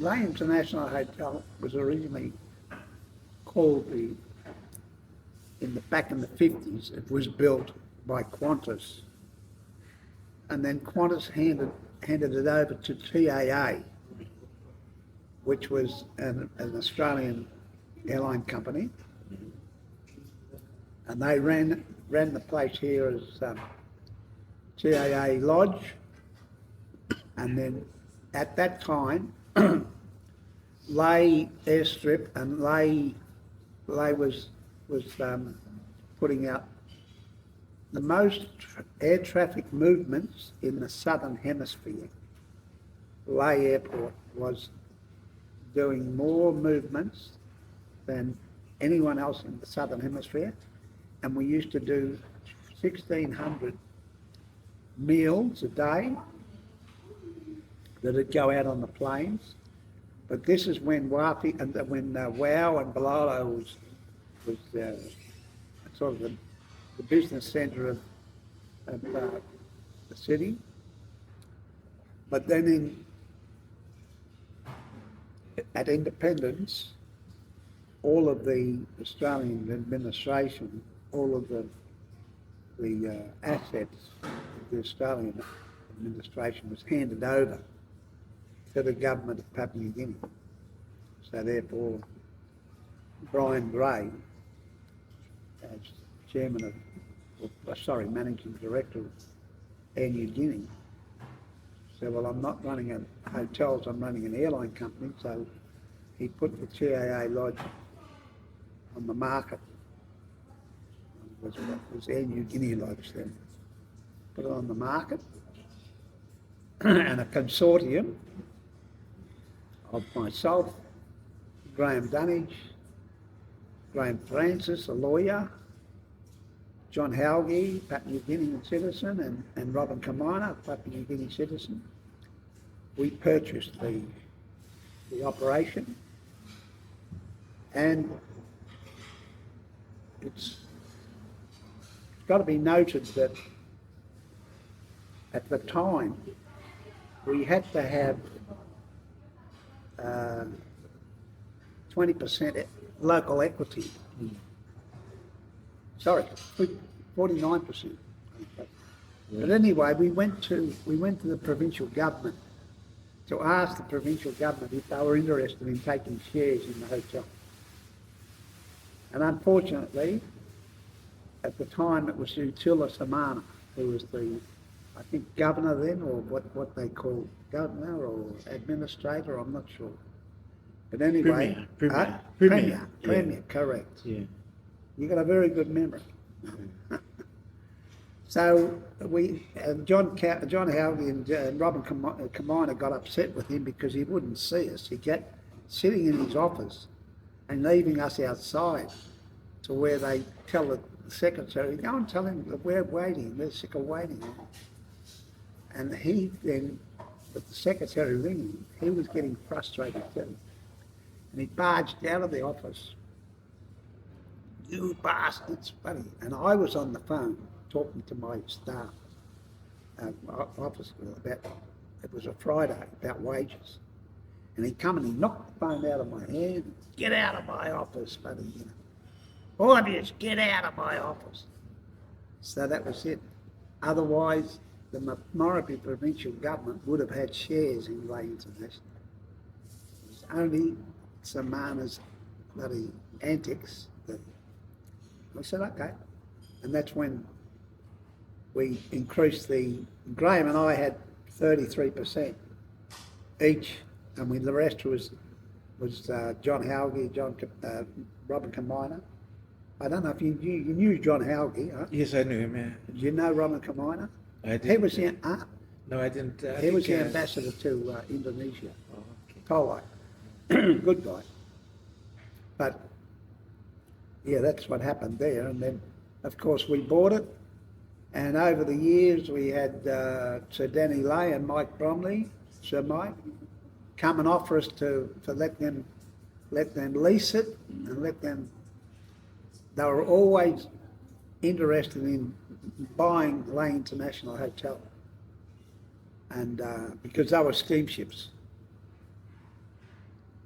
Lae International Hotel was originally called back in the 50s, it was built by Qantas. And then Qantas handed it over to TAA, which was an Australian airline company. And they ran the place here as TAA Lodge. And then at that time, Lae Airstrip and Lae was putting out the most air traffic movements in the southern hemisphere. Lae Airport was doing more movements than anyone else in the southern hemisphere, and we used to do 1,600 meals a day that'd go out on the planes. But this is when Wafi and when Wow and Balalo was sort of the business centre of the city. But then at independence, all of the Australian administration, all of the assets of the Australian administration was handed over to the government of Papua New Guinea. So therefore, Brian Gray, as managing director of Air Niugini, said, well, I'm not running hotels, I'm running an airline company, so he put the TAA Lodge on the market. It was Air Niugini Lodge then. Put it on the market, and a consortium of myself, Graeme Dunnage, Graham Francis, a lawyer, John Haugie, Papua New Guinean citizen, and Robin Kumaina, Papua New Guinea citizen. We purchased the operation, and it's got to be noted that at the time we had to have 20% local equity. Sorry, 49%. But anyway, we went to the provincial government to ask the provincial government if they were interested in taking shares in the hotel. And unfortunately, at the time it was Utila Samana, who was I think governor then, or what they call governor or administrator, I'm not sure. But anyway, Premier, yeah. Correct. Yeah. You got a very good memory. So John Haugie and Robin Kumaina got upset with him because he wouldn't see us. He kept sitting in his office and leaving us outside to where they tell the secretary, go and tell him that we're waiting, we're sick of waiting. And he then, with the secretary ringing, he was getting frustrated too. And he barged out of the office. You bastards, buddy. And I was on the phone talking to my staff, office, about, it was a Friday, about wages. And he come and he knocked the phone out of my hand. Get out of my office, buddy. You know. All of you, get out of my office. So that was it. Otherwise, the Morobe Provincial Government would have had shares in Lae International. It was only Samana's bloody antics that I said, okay. And that's when we increased Graeme and I had 33% each, and the rest was John Haugie, Robin Kumaina. I don't know if you knew John Haugie, huh? Yes, I knew him, yeah. Did you know Robin Kumaina? I did. He was no, I didn't. He was the ambassador to Indonesia. Oh, okay. Polite. Good guy. But, yeah, that's what happened there. And then, of course, we bought it. And over the years, we had Sir Danny Lae and Mike Bromley, Sir Mike, come and offer us to let them lease it and let them. They were always interested in buying Lae International Hotel, and because they were steamships.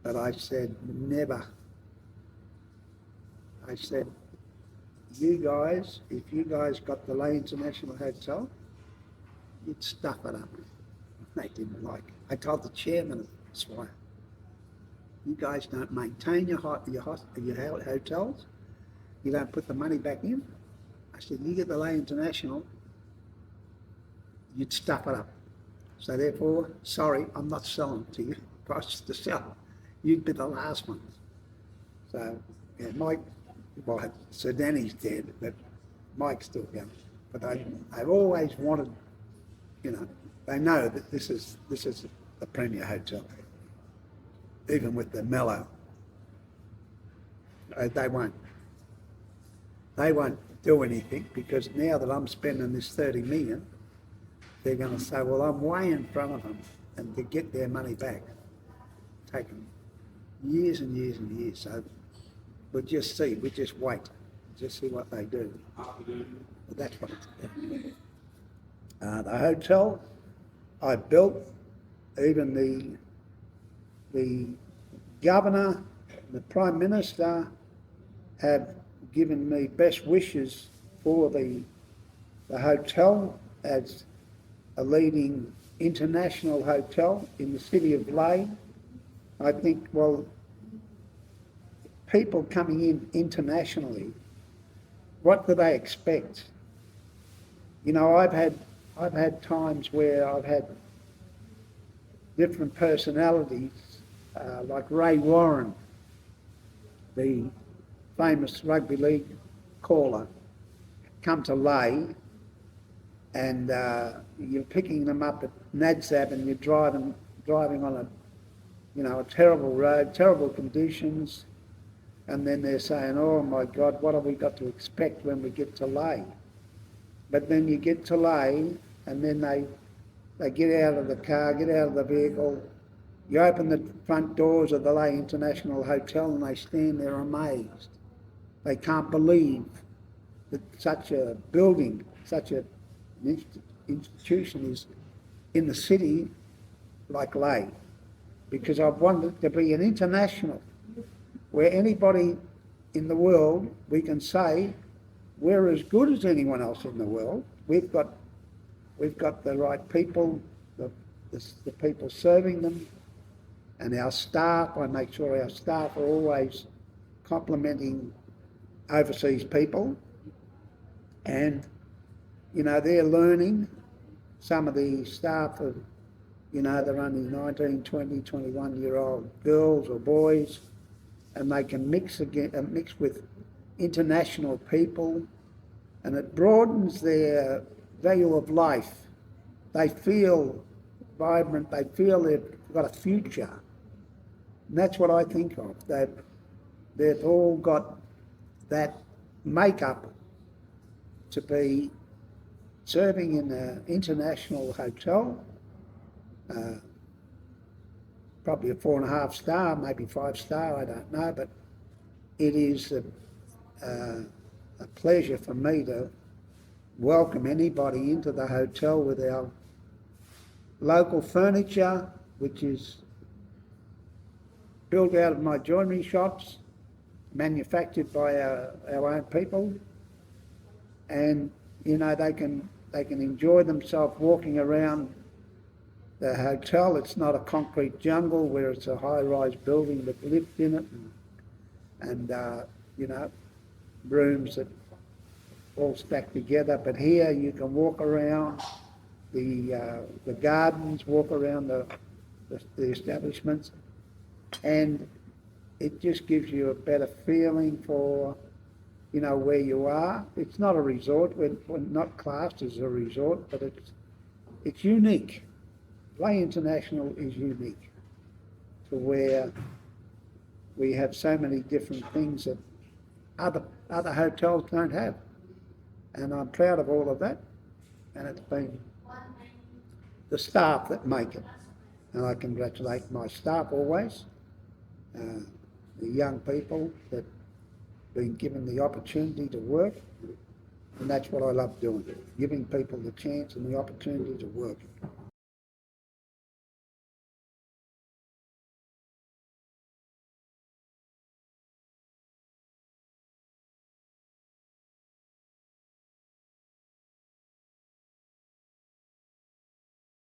But I said, never. I said, you guys, if you guys got the Lae International Hotel, you'd stuff it up. They didn't like it. I told the chairman of Swire, you guys don't maintain your hotels, you don't put the money back in. I said, you get the Lae International, you'd stuff it up. So therefore, sorry, I'm not selling to you. Prices to sell. You'd be the last one. So, yeah, Mike, well, Sir Danny's dead, but Mike's still going. But I've always wanted, they know that this is the premier hotel. Even with the mellow, they won't do anything, because now that I'm spending this 30 million, they're going to say, well, I'm way in front of them, and to get their money back, take them years and years and years. So we'll just see, we just wait, just see what they do. But that's what it's about. The hotel I built, even the governor, the Prime Minister have given me best wishes for the hotel as a leading international hotel in the city of Lae. I think, well, people coming in internationally, what do they expect? I've had times where I've had different personalities, like Ray Warren, the famous rugby league caller, come to Lae, and you're picking them up at Nadzab, and you're driving on a terrible road, terrible conditions, and then they're saying, oh my God, what have we got to expect when we get to Lae? But then you get to Lae, and then they get out of the car, get out of the vehicle, you open the front doors of the Lae International Hotel, and they stand there amazed. They can't believe that such a building, such an institution is in the city like Lae. Because I've wanted it to be an international, where anybody in the world, we can say, we're as good as anyone else in the world. We've got the right people, the people serving them, and our staff. I make sure our staff are always complimenting overseas people, and they're learning. Some of the staff are, they're only 19, 20, 21-year-old girls or boys, and they can mix with international people, and it broadens their value of life. They feel vibrant, they feel they've got a future. And that's what I think of. They've all got that makeup to be serving in an international hotel, probably a 4.5 star, maybe 5 star, I don't know, but it is a pleasure for me to welcome anybody into the hotel with our local furniture, which is built out of my joinery shops, manufactured by our own people, and they can enjoy themselves walking around the hotel. It's not a concrete jungle where it's a high-rise building with lift in it, and rooms that all stacked together. But here you can walk around the gardens, walk around the establishments, and it just gives you a better feeling for where you are. It's not a resort. We're not classed as a resort, but it's unique. Lae International is unique to where we have so many different things that other hotels don't have, and I'm proud of all of that. And it's been the staff that make it, and I congratulate my staff always, the young people that been given the opportunity to work, and that's what I love doing, giving people the chance and the opportunity to work.